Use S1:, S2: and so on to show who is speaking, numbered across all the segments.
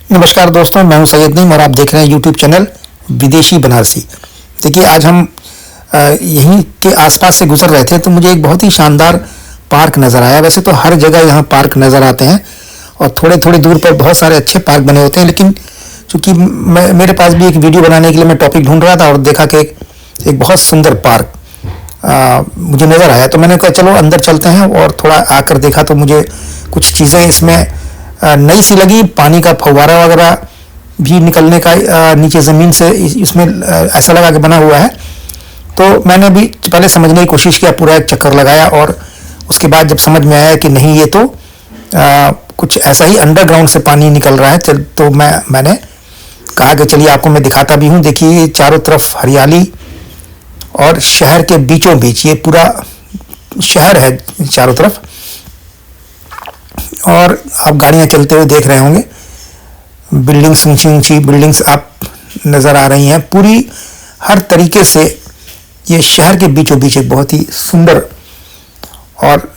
S1: नमस्कार दोस्तों, मैं हूं सैयद नईम और आप देख रहे हैं यूट्यूब चैनल विदेशी बनारसी। देखिए, आज हम यहीं के आसपास से गुजर रहे थे तो मुझे एक बहुत ही शानदार पार्क नज़र आया। वैसे तो हर जगह यहाँ पार्क नज़र आते हैं और थोड़े थोड़े दूर पर बहुत सारे अच्छे पार्क बने होते हैं, लेकिन चूँकि मेरे पास भी एक वीडियो बनाने के लिए मैं टॉपिक ढूंढ रहा था और देखा कि एक बहुत सुंदर पार्क मुझे नज़र आया, तो मैंने कहा चलो अंदर चलते हैं। और थोड़ा आकर देखा तो मुझे कुछ चीज़ें इसमें नई सी लगी। पानी का फव्वारा वगैरह भी निकलने का नीचे ज़मीन से इसमें ऐसा लगा कि बना हुआ है। तो मैंने भी पहले समझने की कोशिश किया, पूरा एक चक्कर लगाया और उसके बाद जब समझ में आया कि नहीं, ये तो कुछ ऐसा ही अंडरग्राउंड से पानी निकल रहा है, तो मैंने कहा कि चलिए आपको मैं दिखाता भी हूँ। देखिए, चारों तरफ हरियाली और शहर के बीचों बीच ये पूरा शहर है चारों तरफ, और आप गाड़ियाँ चलते हुए देख रहे होंगे। बिल्डिंग्स, ऊंची ऊंची बिल्डिंग्स आप नज़र आ रही हैं। पूरी हर तरीके से ये शहर के बीचों बीच एक बहुत ही सुंदर और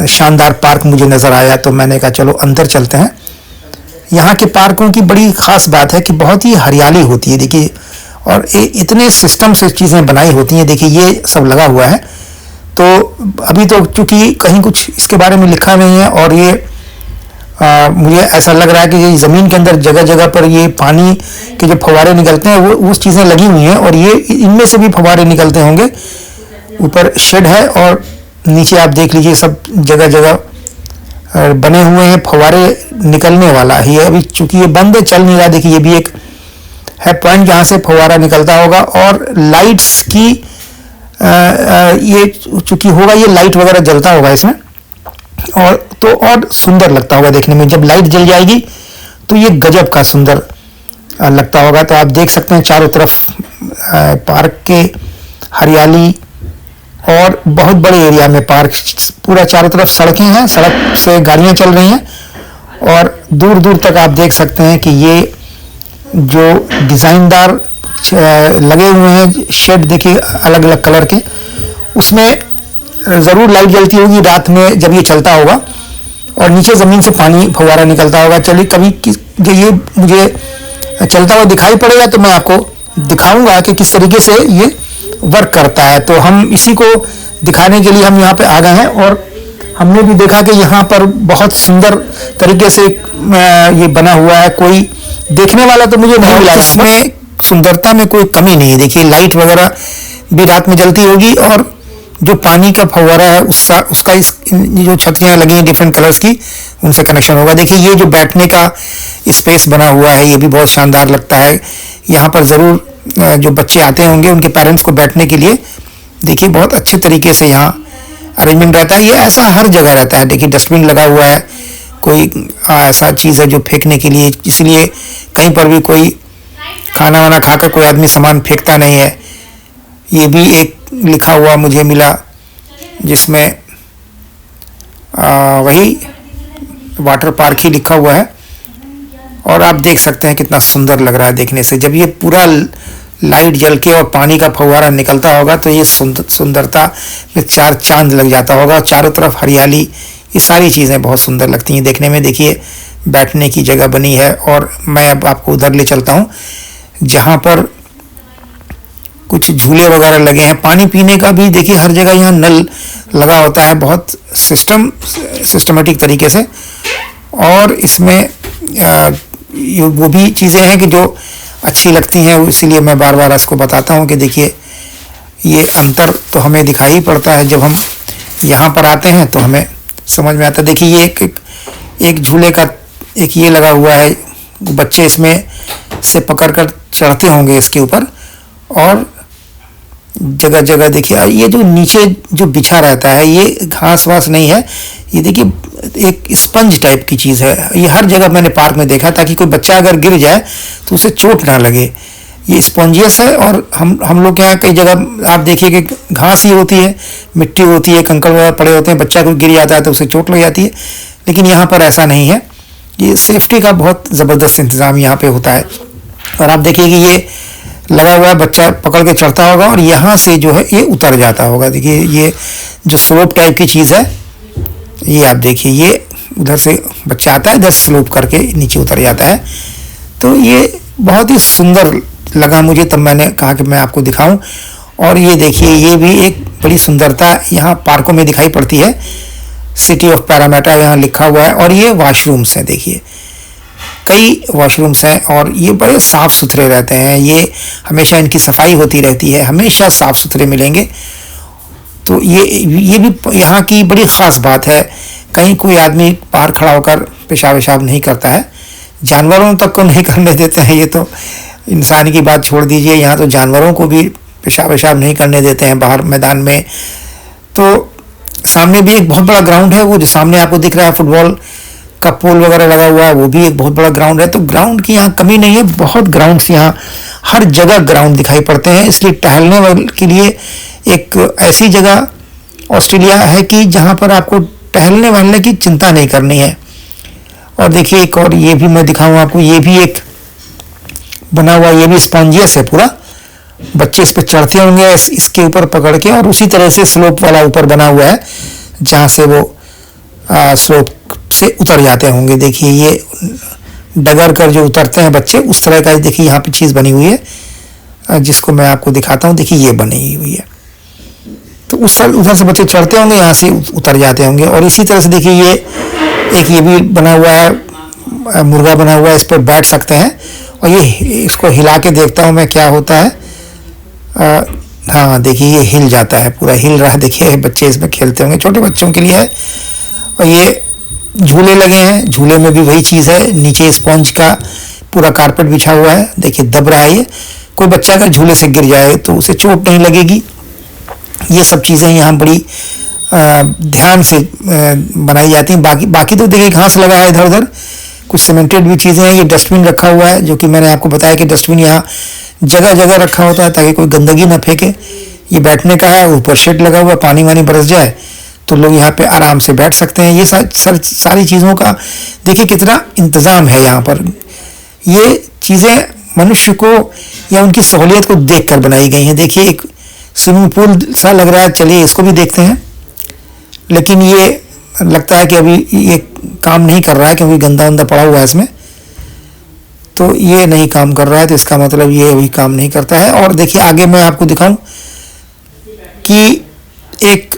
S1: शानदार पार्क मुझे नज़र आया, तो मैंने कहा चलो अंदर चलते हैं। यहाँ के पार्कों की बड़ी ख़ास बात है कि बहुत ही हरियाली होती है। देखिए, और इतने सिस्टम से चीज़ें बनाई होती हैं। देखिए, ये सब लगा हुआ है। तो अभी तो चूँकि कहीं कुछ इसके बारे में लिखा नहीं है, और ये मुझे ऐसा लग रहा है कि ये ज़मीन के अंदर जगह जगह पर ये पानी के जो फव्वारे निकलते हैं वो चीज़ें लगी हुई हैं, और ये इनमें से भी फव्वारे निकलते होंगे। ऊपर शेड है और नीचे आप देख लीजिए सब जगह जगह बने हुए हैं फव्वारे निकलने वाला ही है। अभी चूँकि ये बंद है, चल नहीं रहा। देखिए, ये भी एक है पॉइंट जहाँ से फव्वारा निकलता होगा। और लाइट्स की ये चूँकि होगा, ये लाइट वगैरह जलता होगा इसमें, और तो और सुंदर लगता होगा देखने में। जब लाइट जल जाएगी तो ये गजब का सुंदर लगता होगा। तो आप देख सकते हैं चारों तरफ पार्क के हरियाली, और बहुत बड़े एरिया में पार्क, पूरा चारों तरफ सड़कें हैं, सड़क से गाड़ियां चल रही हैं, और दूर दूर तक आप देख सकते हैं कि ये जो डिज़ाइनदार लगे हुए हैं शेड, देखिए अलग अलग कलर के, उसमें ज़रूर लाइट जलती होगी रात में जब ये चलता होगा, और नीचे ज़मीन से पानी फव्वारा निकलता होगा। चलिए, कभी ये मुझे चलता हुआ दिखाई पड़ेगा तो मैं आपको दिखाऊंगा कि किस तरीके से ये वर्क करता है। तो हम इसी को दिखाने के लिए हम यहाँ पे आ गए हैं, और हमने भी देखा कि यहाँ पर बहुत सुंदर तरीके से ये बना हुआ है। कोई देखने वाला तो मुझे नहीं मिला। इसमें सुंदरता में कोई कमी नहीं है। देखिए, लाइट वगैरह भी रात में जलती होगी, और जो पानी का फव्वारा है उसका जो छतरियाँ लगी हैं डिफरेंट कलर्स की, उनसे कनेक्शन होगा। देखिए, ये जो बैठने का स्पेस बना हुआ है ये भी बहुत शानदार लगता है। यहाँ पर ज़रूर जो बच्चे आते होंगे उनके पेरेंट्स को बैठने के लिए, देखिए बहुत अच्छे तरीके से यहाँ अरेंजमेंट रहता है। ये ऐसा हर जगह रहता है। देखिए, डस्टबिन लगा हुआ है, कोई ऐसा चीज़ है जो फेंकने के लिए, इसलिए कहीं पर भी कोई खाना वाना खाकर कोई आदमी सामान फेंकता नहीं है। ये भी एक लिखा हुआ मुझे मिला जिसमें वही वाटर पार्क ही लिखा हुआ है, और आप देख सकते हैं कितना सुंदर लग रहा है देखने से। जब ये पूरा लाइट जल के और पानी का फव्वारा निकलता होगा तो ये सुंदरता में चार चांद लग जाता होगा। चारों तरफ हरियाली, ये सारी चीज़ें बहुत सुंदर लगती हैं देखने में। देखिए, बैठने की जगह बनी है, और मैं अब आपको उधर ले चलता हूँ जहाँ पर कुछ झूले वगैरह लगे हैं। पानी पीने का भी देखिए हर जगह यहाँ नल लगा होता है, बहुत सिस्टमेटिक तरीके से। और इसमें वो भी चीज़ें हैं कि जो अच्छी लगती हैं, इसीलिए मैं बार बार इसको बताता हूँ कि देखिए, ये अंतर तो हमें दिखाई ही पड़ता है जब हम यहाँ पर आते हैं, तो हमें समझ में आता है। देखिए, ये एक झूले का एक ये लगा हुआ है, बच्चे इसमें से पकड़कर चढ़ते होंगे इसके ऊपर, और जगह जगह देखिए ये जो नीचे जो बिछा रहता है ये घास वास नहीं है, ये देखिए एक स्पंज टाइप की चीज़ है। ये हर जगह मैंने पार्क में देखा, ताकि कोई बच्चा अगर गिर जाए तो उसे चोट ना लगे। ये स्पॉन्जियस है, और हम लोग के यहाँ कई जगह आप देखिए कि घास ही होती है, मिट्टी होती है, कंकड़ वगैरह पड़े होते हैं, बच्चा कोई गिर जाता है तो उसे चोट लग जाती है। लेकिन यहाँ पर ऐसा नहीं है। ये सेफ्टी का बहुत ज़बरदस्त इंतज़ाम यहाँ पे होता है। और आप देखिए कि ये लगा हुआ है, बच्चा पकड़ के चढ़ता होगा और यहाँ से जो है ये उतर जाता होगा। देखिए, ये जो स्लोप टाइप की चीज़ है, ये आप देखिए, ये उधर से बच्चा आता है, इधर स्लोप करके नीचे उतर जाता है। तो ये बहुत ही सुंदर लगा मुझे, तब मैंने कहा कि मैं आपको दिखाऊं। और ये देखिए, ये भी एक बड़ी सुंदरता यहाँ पार्कों में दिखाई पड़ती है। सिटी ऑफ पैरामीटा यहाँ लिखा हुआ है। और ये वॉशरूम्स हैं, देखिए कई वॉशरूम्स हैं और ये बड़े साफ़ सुथरे रहते हैं। ये हमेशा इनकी सफाई होती रहती है, हमेशा साफ़ सुथरे मिलेंगे। तो ये भी यहाँ की बड़ी ख़ास बात है। कहीं कोई आदमी बाहर खड़ा होकर पेशाब वेशाब नहीं करता है, जानवरों तक को नहीं करने देते हैं। ये तो इंसान की बात छोड़ दीजिए, यहाँ तो जानवरों को भी पेशाब वेशाब नहीं करने देते हैं बाहर मैदान में। तो सामने भी एक बहुत बड़ा ग्राउंड है, वो जो सामने आपको दिख रहा है फुटबॉल का पोल वगैरह लगा हुआ है, वो भी एक बहुत बड़ा ग्राउंड है। तो ग्राउंड की यहाँ कमी नहीं है, बहुत ग्राउंड्स यहाँ हर जगह ग्राउंड दिखाई पड़ते हैं। इसलिए टहलने वाले के लिए एक ऐसी जगह ऑस्ट्रेलिया है कि जहाँ पर आपको टहलने वहलने की चिंता नहीं करनी है। और देखिए एक और ये भी मैं दिखाऊँ आपको, ये भी एक बना हुआ, ये भी स्पॉन्जियस है पूरा। बच्चे इस पर चढ़ते होंगे इसके ऊपर पकड़ के, और उसी तरह से स्लोप वाला ऊपर बना हुआ है जहाँ से वो स्लोप से उतर जाते होंगे। देखिए ये डगर कर जो उतरते हैं बच्चे, उस तरह का देखिए यहाँ पे चीज़ बनी हुई है, जिसको मैं आपको दिखाता हूँ। देखिए ये बनी हुई है, तो उस उधर से बच्चे चढ़ते होंगे, यहाँ से उतर जाते होंगे। और इसी तरह से देखिए ये भी बना हुआ है, मुर्गा बना हुआ है, इस पर बैठ सकते हैं। और ये इसको हिला के देखता हूँ मैं क्या होता है। हाँ देखिए ये हिल जाता है, पूरा हिल रहा है। देखिए बच्चे इसमें खेलते होंगे, छोटे बच्चों के लिए है। और ये झूले लगे हैं, झूले में भी वही चीज़ है, नीचे स्पंज का पूरा कारपेट बिछा हुआ है। देखिए दब रहा है ये, कोई बच्चा अगर झूले से गिर जाए तो उसे चोट नहीं लगेगी। ये सब चीज़ें यहाँ बड़ी ध्यान से बनाई जाती हैं। बाकी तो देखिए घास लगा है इधर उधर, कुछ सीमेंटेड भी चीज़ें हैं। ये डस्टबिन रखा हुआ है, जो कि मैंने आपको बताया कि डस्टबिन यहाँ जगह जगह रखा होता है ताकि कोई गंदगी ना फेंके। ये बैठने का है, ऊपर शेड लगा हुआ, पानी वानी बरस जाए तो लोग यहाँ पे आराम से बैठ सकते हैं। ये सारी चीज़ों का देखिए कितना इंतज़ाम है यहाँ पर। ये चीज़ें मनुष्य को या उनकी सहूलियत को देख कर बनाई गई हैं। देखिए एक स्विमिंग पूल सा लग रहा है, चलिए इसको भी देखते हैं। लेकिन ये लगता है कि अभी ये काम नहीं कर रहा है, क्योंकि गंदा वंदा पड़ा हुआ है इसमें। तो ये नहीं काम कर रहा है, तो इसका मतलब ये अभी काम नहीं करता है। और देखिए आगे मैं आपको दिखाऊं कि एक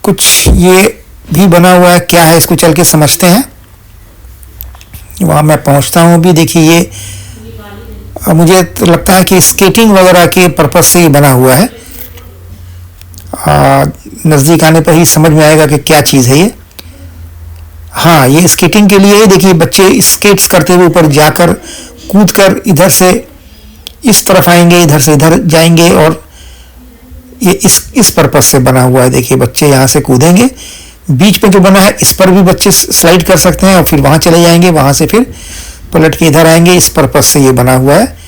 S1: कुछ ये भी बना हुआ है, क्या है इसको चल के समझते हैं। वहाँ मैं पहुँचता हूँ अभी। देखिए ये मुझे तो लगता है कि स्केटिंग वगैरह के पर्पज़ से ये बना हुआ है। नज़दीक आने पर ही समझ में आएगा कि क्या चीज़ है ये। हाँ ये स्केटिंग के लिए, देखिए बच्चे स्केट्स करते हुए ऊपर जाकर कूद कर इधर से इस तरफ आएंगे, इधर से इधर जाएंगे। और ये इस पर्पज़ से बना हुआ है। देखिए बच्चे यहाँ से कूदेंगे, बीच में जो बना है इस पर भी बच्चे स्लाइड कर सकते हैं और फिर वहाँ चले जाएंगे, वहाँ से फिर पलट के इधर आएंगे। इस पर्पज़ से ये बना हुआ है।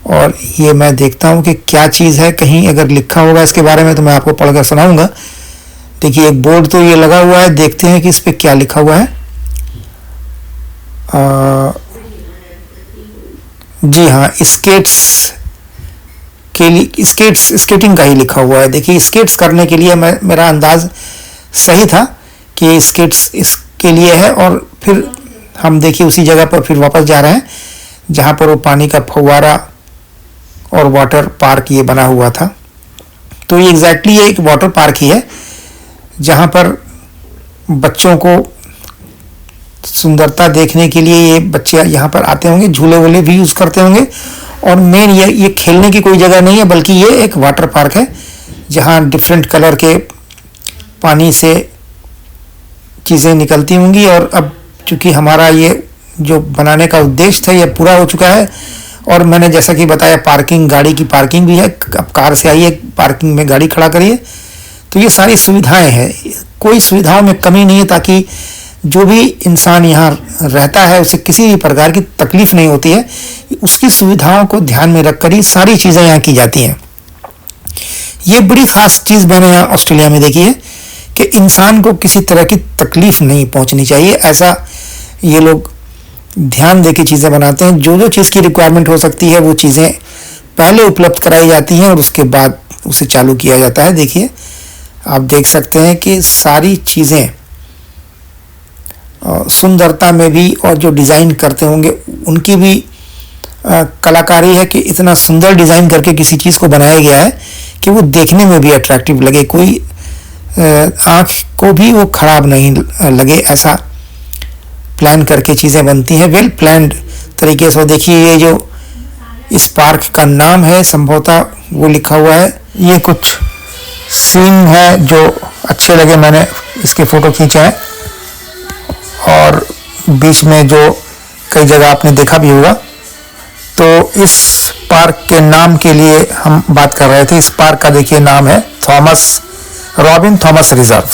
S1: और ये मैं देखता हूँ कि क्या चीज़ है, कहीं अगर लिखा होगा इसके बारे में तो मैं आपको पढ़कर सुनाऊंगा। देखिए एक बोर्ड तो ये लगा हुआ है, देखते हैं कि इस पर क्या लिखा हुआ है। जी हाँ, स्केट्स के लिए स्केटिंग का ही लिखा हुआ है। देखिए स्केट्स करने के लिए मेरा अंदाज सही था कि स्केट्स इसके लिए है। और फिर हम देखिए उसी जगह पर फिर वापस जा रहे हैं जहाँ पर वो पानी का फव्वारा और वाटर पार्क ये बना हुआ था। तो ये एग्जैक्टली एक वाटर पार्क ही है जहाँ पर बच्चों को सुंदरता देखने के लिए ये बच्चे यहाँ पर आते होंगे, झूले वूले भी यूज़ करते होंगे। और मेन ये खेलने की कोई जगह नहीं है, बल्कि ये एक वाटर पार्क है जहाँ डिफरेंट कलर के पानी से चीज़ें निकलती होंगी। और अब चूँकि हमारा ये जो बनाने का उद्देश्य था ये पूरा हो चुका है। और मैंने जैसा कि बताया पार्किंग, गाड़ी की पार्किंग भी है। अब कार से आइए, पार्किंग में गाड़ी खड़ा करिए। तो ये सारी सुविधाएं हैं, कोई सुविधाओं में कमी नहीं है, ताकि जो भी इंसान यहाँ रहता है उसे किसी भी प्रकार की तकलीफ नहीं होती है। उसकी सुविधाओं को ध्यान में रखकर ही सारी चीज़ें यहाँ की जाती हैं। ये बड़ी ख़ास चीज़ मैंने यहाँ ऑस्ट्रेलिया में देखी है कि इंसान को किसी तरह की तकलीफ नहीं पहुँचनी चाहिए। ऐसा ये लोग ध्यान दे के चीज़ें बनाते हैं। जो चीज़ की रिक्वायरमेंट हो सकती है वो चीज़ें पहले उपलब्ध कराई जाती हैं और उसके बाद उसे चालू किया जाता है। देखिए आप देख सकते हैं कि सारी चीज़ें सुंदरता में भी और जो डिज़ाइन करते होंगे उनकी भी कलाकारी है कि इतना सुंदर डिज़ाइन करके किसी चीज़ को बनाया गया है कि वो देखने में भी अट्रैक्टिव लगे, कोई आँख को भी वो खराब नहीं लगे, ऐसा प्लान करके चीज़ें बनती हैं, वेल प्लान्ड तरीके से। देखिए ये जो इस पार्क का नाम है संभवतः वो लिखा हुआ है। ये कुछ सीन है जो अच्छे लगे, मैंने इसके फ़ोटो खींचे हैं। और बीच में जो कई जगह आपने देखा भी होगा, तो इस पार्क के नाम के लिए हम बात कर रहे थे। इस पार्क का देखिए नाम है रॉबिन थॉमस रिजर्व।